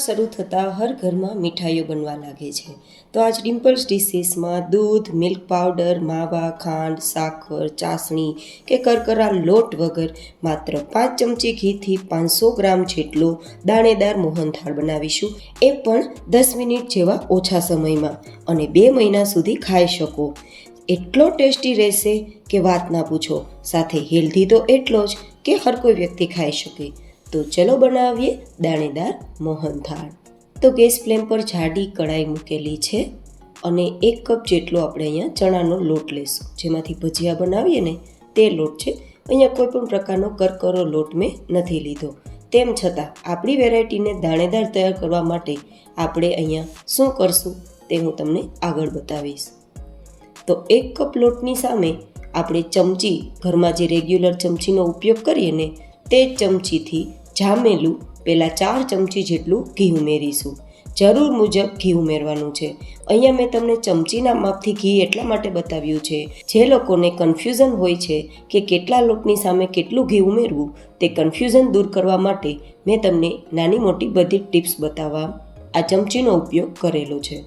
શરૂ થતાં હર ઘરમાં મીઠાઈઓ બનવા લાગે છે. તો આજ ડિમ્પલ્સ ડિશીસમાં દૂધ, મિલ્ક પાવડર, માવા, ખાંડ, સાકર, ચાસણી કે કરકરા લોટ વગર માત્ર 5 ચમચી ઘીથી 500 ગ્રામ જેટલો દાણેદાર મોહનથાળ બનાવીશું, એ પણ 10 મિનિટ જેવા ઓછા સમયમાં, અને 2 મહિના સુધી ખાઈ શકો. એટલો ટેસ્ટી રહેશે કે વાત ના પૂછો. સાથે હેલ્ધી તો એટલો જ કે હર કોઈ વ્યક્તિ ખાઈ શકે. તો ચલો બનાવીએ દાણેદાર મોહનથાળ. તો ગેસ ફ્લેમ પર જાડી કઢાઈ મૂકેલી છે અને 1 કપ જેટલો આપણે અહીંયા ચણાનો લોટ લેશું. જેમાંથી ભજીયા બનાવીએ ને તે લોટ છે. અહીંયા કોઈ પણ પ્રકારનો કરકરો લોટ મેં નથી લીધો. તેમ છતાં આપણી વેરાયટીને દાણેદાર તૈયાર કરવા માટે આપણે અહીંયા શું કરશું તે હું તમને આગળ બતાવીશ. તો 1 કપ લોટની સામે આપણે ચમચી, ઘરમાં જે રેગ્યુલર ચમચીનો ઉપયોગ કરીએ ને તે જ ચમચીથી જામેલું પહેલાં 4 ચમચી જેટલું ઘી ઉમેરીશું. જરૂર મુજબ ઘી ઉમેરવાનું છે. અહીંયા મેં તમને ચમચીના માપથી ઘી એટલા માટે બતાવ્યું છે, જે લોકોને કન્ફ્યુઝન હોય છે કે કેટલા લોટની સામે કેટલું ઘી ઉમેરવું, તે કન્ફ્યુઝન દૂર કરવા માટે મેં તમને નાની મોટી બધી ટિપ્સ બતાવવા આ ચમચીનો ઉપયોગ કરેલો છે.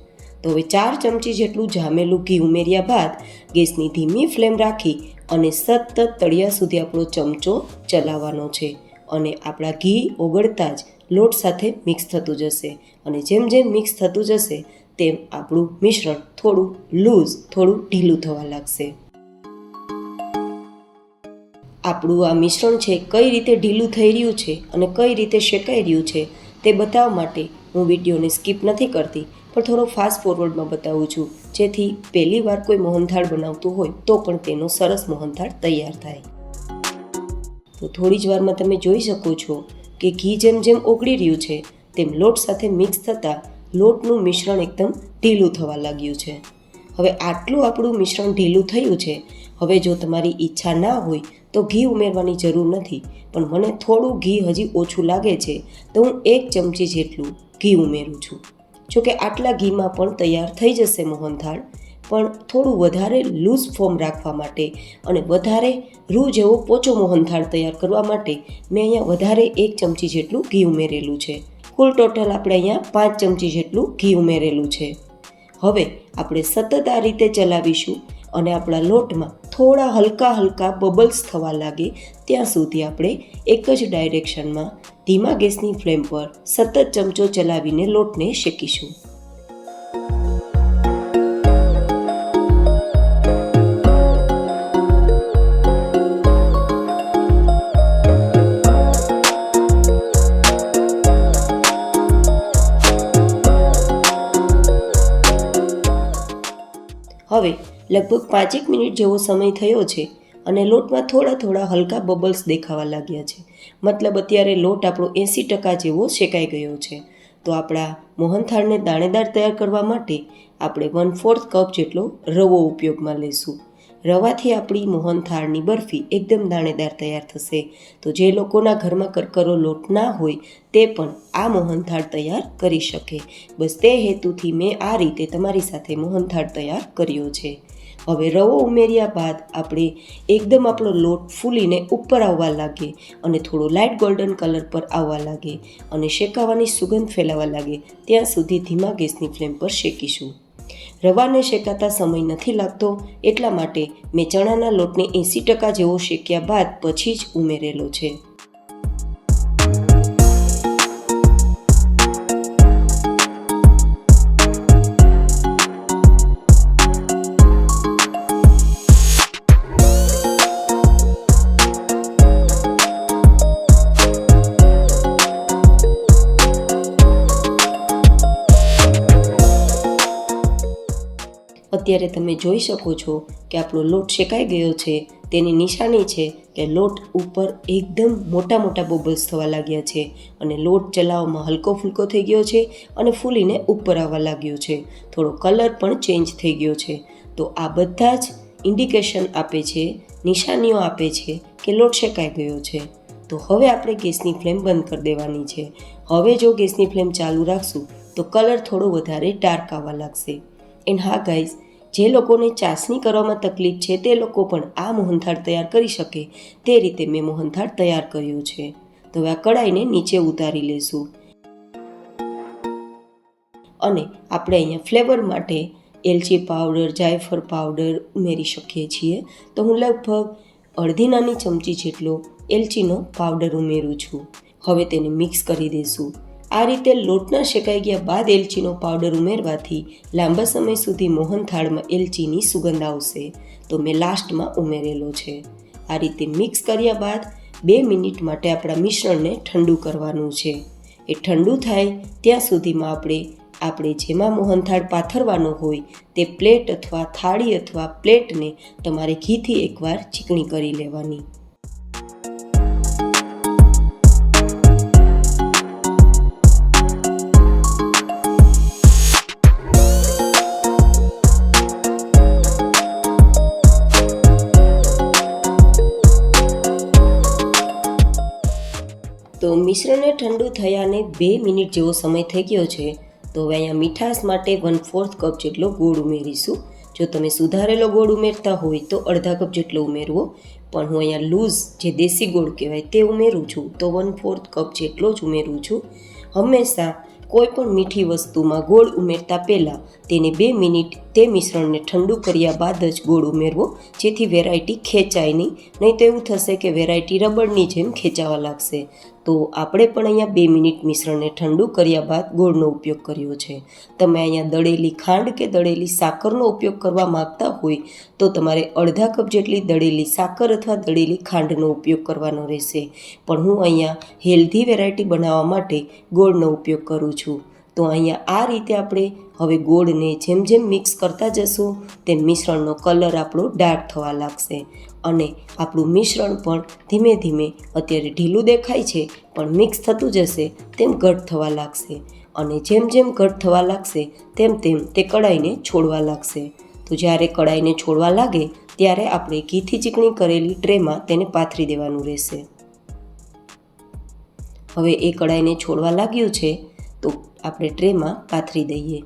તો હવે 4 ચમચી જેટલું જામેલું ઘી ઉમેર્યા બાદ ગેસની ધીમી ફ્લેમ રાખી અને સતત તળિયા સુધી આપણો ચમચો ચલાવવાનો છે. અને આપણા ઘી ઓગળતા જ લોટ સાથે મિક્સ થતું જશે, અને જેમ જેમ મિક્સ થતું જશે તેમ આપણું મિશ્રણ થોડું લૂઝ, થોડું ઢીલું થવા લાગશે. આપણું આ મિશ્રણ છે કઈ રીતે ઢીલું થઈ રહ્યું છે અને કઈ રીતે શેકાઈ રહ્યું છે તે બતાવવા માટે હું વિડીયોને સ્કીપ નથી કરતી, પણ થોડો ફાસ્ટ ફોરવર્ડમાં બતાવું છું, જેથી પહેલી વાર કોઈ મોહનથાળ બનાવતું હોય તો પણ તેનો સરસ મોહનથાળ તૈયાર થાય. તો થોડી જ વારમાં તમે જોઈ શકો છો કે ઘી જેમ જેમ ઓગળી રહ્યું છે તેમ લોટ સાથે મિક્સ થતાં લોટનું મિશ્રણ એકદમ ઢીલું થવા લાગ્યું છે. હવે આટલું આપણું મિશ્રણ ઢીલું થયું છે. હવે જો તમારી ઈચ્છા ના હોય તો ઘી ઉમેરવાની જરૂર નથી, પણ મને થોડું ઘી હજી ઓછું લાગે છે તો હું 1 ચમચી જેટલું ઘી ઉમેરું છું. જોકે આટલા ઘીમાં પણ તૈયાર થઈ જશે મોહનથાળ, પણ થોડું વધારે લૂઝ ફોર્મ રાખવા માટે અને વધારે રૂ જેવો પોચો મોહનથાળ તૈયાર કરવા માટે મેં અહીંયા વધારે 1 ચમચી જેટલું ઘી ઉમેરેલું છે. કુલ ટોટલ આપણે અહીંયા 5 ચમચી જેટલું ઘી ઉમેરેલું છે. હવે આપણે સતત આ રીતે ચલાવીશું અને આપણા લોટમાં થોડા હલકા બબલ્સ થવા લાગે ત્યાં સુધી આપણે એક જ ડાયરેક્શનમાં ધીમા ગેસની ફ્લેમ પર સતત ચમચો ચલાવીને લોટને શેકીશું. હવે લગભગ 5 મિનિટ જેવો સમય થયો છે અને લોટમાં થોડા હલકા બબલ્સ દેખાવા લાગ્યા છે. મતલબ અત્યારે લોટ આપણો 80% જેવો શેકાઈ ગયો છે. તો આપણા મોહનથાળને દાણેદાર તૈયાર કરવા માટે આપણે 1/4 કપ જેટલો રવો ઉપયોગમાં લઈશું. રવાથી આપણી મોહનથાળની બરફી એકદમ દાણેદાર તૈયાર થશે. તો જે લોકોના ઘરમાં કરકરો લોટ ના હોય તે પણ આ મોહનથાળ તૈયાર કરી શકે. બસ તે હેતુથી મેં આ રીતે તમારી સાથે મોહનથાળ તૈયાર કર્યો છે. હવે રવો ઉમેર્યા બાદ આપણે એકદમ આપણો લોટ ફૂલીને ઉપર આવવા લાગે અને થોડો લાઇટ ગોલ્ડન કલર પર આવવા લાગે અને શેકાવાની સુગંધ ફેલાવા લાગે ત્યાં સુધી ધીમા ગેસની ફ્લેમ પર શેકીશું. રવાને શેકાતા સમય નથી લાગતો, એટલા માટે મેં ચણાના લોટને 80% જેવો શેક્યા બાદ પછી જ ઉમેરેલો છે. અત્યારે તમે જોઈ શકો છો કે આપણો લોટ શેકાઈ ગયો છે. તેની નિશાની છે કે લોટ ઉપર એકદમ મોટા બબલ્સ થવા લાગ્યા છે અને લોટ ચલાવવામાં હલકો ફૂલકો થઈ ગયો છે અને ફૂલીને ઉપર આવવા લાગ્યો છે. થોડો કલર પણ ચેન્જ થઈ ગયો છે. તો આ બધા જ ઇન્ડિકેશન આપે છે, નિશાનીઓ આપે છે કે લોટ શેકાઈ ગયો છે. તો હવે આપણે ગેસની ફ્લેમ બંધ કરી દેવાની છે. હવે જો ગેસની ફ્લેમ ચાલુ રાખશું તો કલર થોડો વધારે ડાર્ક આવવા લાગશે. એન્ડ હા ગાઈઝ, જે લોકોને ચાસણી કરવામાં તકલીફ છે તે લોકો પણ આ મોહનથાળ તૈયાર કરી શકે તે રીતે મેં મોહનથાળ તૈયાર કર્યો છે. તો હવે આ કઢાઈને નીચે ઉતારી લેશું. અને આપણે અહીંયા ફ્લેવર માટે એલચી પાવડર, જાયફળ પાવડર ઉમેરી શકીએ છીએ. તો હું લગભગ અડધી નાની ચમચી જેટલો એલચીનો પાવડર ઉમેરું છું. હવે તેને મિક્સ કરી દઈશું. આ રીતે લોટના શેકાઈ ગયા બાદ એલચીનો પાવડર ઉમેરવાથી લાંબા સમય સુધી મોહનથાળમાં એલચીની સુગંધ આવશે. તો મેં લાસ્ટમાં ઉમેરેલો છે. આ રીતે મિક્સ કર્યા બાદ 2 મિનિટ માટે આપણા મિશ્રણને ઠંડુ કરવાનું છે. એ ઠંડુ થાય ત્યાં સુધીમાં આપણે જેમાં મોહનથાળ પાથરવાનો હોય તે પ્લેટ અથવા થાળી અથવા પ્લેટને તમારે ઘીથી એકવાર ચીકણી કરી લેવાની. તો મિશ્રણને ઠંડુ થયાને 2 મિનિટ જેવો સમય થઈ ગયો છે. તો હવે અહીંયા મીઠાશ માટે 1/4 કપ જેટલો ગોળ ઉમેરીશું. જો તમે સુધારેલો ગોળ ઉમેરતા હોય તો અડધા કપ જેટલો ઉમેરવો, પણ હું અહીંયા લૂઝ જે દેશી ગોળ કહેવાય તે ઉમેરું છું તો 1/4 કપ જેટલો જ ઉમેરું છું. હંમેશા કોઈ પણ મીઠી વસ્તુમાં ગોળ ઉમેરતા પહેલાં તેને 2 મિનિટ તે મિશ્રણને ઠંડુ કર્યા બાદ જ ગોળ ઉમેરવો, જેથી વેરાયટી ખેંચાય નહીં તો એવું થશે કે વેરાયટી રબરની જેમ ખેંચાવા લાગશે. તો આપણે પણ અહીંયા 2 મિનિટ મિશ્રણને ઠંડુ કર્યા બાદ ગોળનો ઉપયોગ કર્યો છે. તમે અહીંયા દળેલી ખાંડ કે દળેલી સાકરનો ઉપયોગ કરવા માગતા હોય તો તમારે અડધા કપ જેટલી દળેલી સાકર અથવા દળેલી ખાંડનો ઉપયોગ કરવાનો રહેશે, પણ હું અહીંયા હેલ્ધી વેરાયટી બનાવવા માટે ગોળનો ઉપયોગ કરું છું. તો અહીંયા આ રીતે આપણે હવે ગોળને જેમ જેમ મિક્સ કરતા જશું તેમ મિશ્રણનો કલર આપણો ડાર્ક થવા લાગશે અને આપણું મિશ્રણ પણ ધીમે ધીમે અત્યારે ઢીલું દેખાય છે પણ મિક્સ થતું જશે તેમ ઘટ થવા લાગશે અને જેમ જેમ ઘટ થવા લાગશે તેમ તેમ તે કડાઈને છોડવા લાગશે. તો જ્યારે કડાઈને છોડવા લાગે ત્યારે આપણે ઘીથી ચીકણી કરેલી ટ્રેમાં તેને પાથરી દેવાનું રહેશે. હવે એ કડાઈને છોડવા લાગ્યું છે તો આપણે ટ્રેમાં પાથરી દઈએ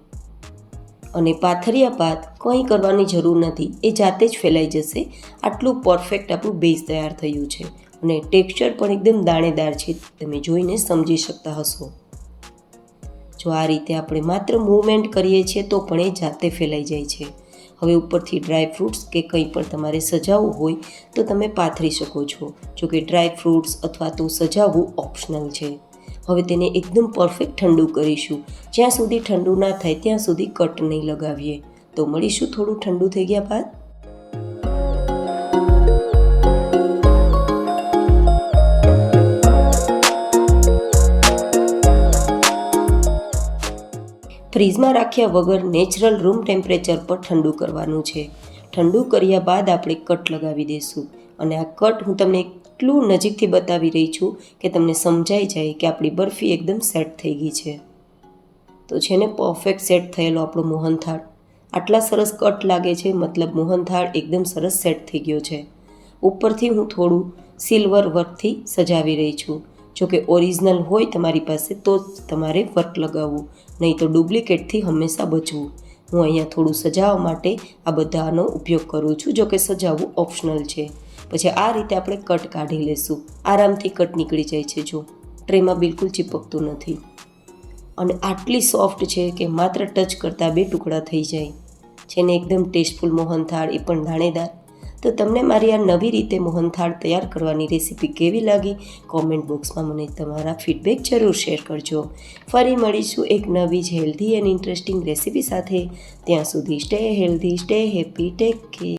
અને પાથર્યા બાદ કંઈ કરવાની જરૂર નથી, એ જાતે જ ફેલાઈ જશે. આટલું પરફેક્ટ આપણું બેઝ તૈયાર થયું છે અને ટેક્સચર પણ એકદમ દાણેદાર છે, તમે જોઈને સમજી શકતા હશો. જો આ રીતે આપણે માત્ર મૂવમેન્ટ કરીએ છીએ તો પણ એ જાતે ફેલાઈ જાય છે. હવે ઉપરથી ડ્રાય ફ્રૂટ્સ કે કંઈ પણ તમારે સજાવવું હોય તો તમે પાથરી શકો છો. જો કે ડ્રાય ફ્રૂટ્સ અથવા તો સજાવવું ઓપ્શનલ છે. હવે તેને એકદમ પરફેક્ટ ઠંડુ કરીશું. જ્યાં સુધી ઠંડુ ના થાય ત્યાં સુધી કટ નહીં લગાવીએ. તો મળીશું થોડું ઠંડુ થઈ ગયા બાદ. ફ્રીજમાં રાખ્યા વગર નેચરલ રૂમ ટેમ્પરેચર પર ઠંડુ કરવાનું છે. ઠંડુ કર્યા બાદ આપણે કટ લગાવી દઈશું અને આ કટ હું તમને એટલું નજીકથી બતાવી રહી છું કે તમને સમજાઈ જાય કે આપણી બરફી એકદમ સેટ થઈ ગઈ છે. તો છે ને પરફેક્ટ સેટ થયેલો આપણો મોહનથાળ. આટલા સરસ કટ લાગે છે, મતલબ મોહનથાળ એકદમ સરસ સેટ થઈ ગયો છે. ઉપરથી હું થોડું સિલ્વર વર્કથી સજાવી રહી છું. જો કે ઓરિજિનલ હોય તમારી પાસે તો જ તમારે વર્ક લગાવવું, નહીં તો ડુપ્લિકેટથી હંમેશા બચવું. હું અહીંયા થોડું સજાવવા માટે આ બધાનો ઉપયોગ કરું છું. જો કે સજાવવું ઓપ્શનલ છે. પછી આ રીતે આપણે કટ કાઢી લઈશું. આરામથી કટ નીકળી જાય છે. જો ટ્રેમાં બિલકુલ ચીપકતું નથી અને આટલી સોફ્ટ છે કે માત્ર ટચ કરતાં 2 ટુકડા થઈ જાય છે ને એકદમ ટેસ્ટફુલ મોહનથાળ, એ પણ દાણેદાર. તો તમને મારી આ નવી રીતે મોહનથાળ તૈયાર કરવાની રેસીપી કેવી લાગી કોમેન્ટ બોક્સમાં મને તમારા ફીડબેક જરૂર શેર કરજો. ફરી મળીશું એક નવી જ હેલ્ધી એન્ડ ઇન્ટરેસ્ટિંગ રેસીપી સાથે. ત્યાં સુધી stay healthy, stay happy, take care.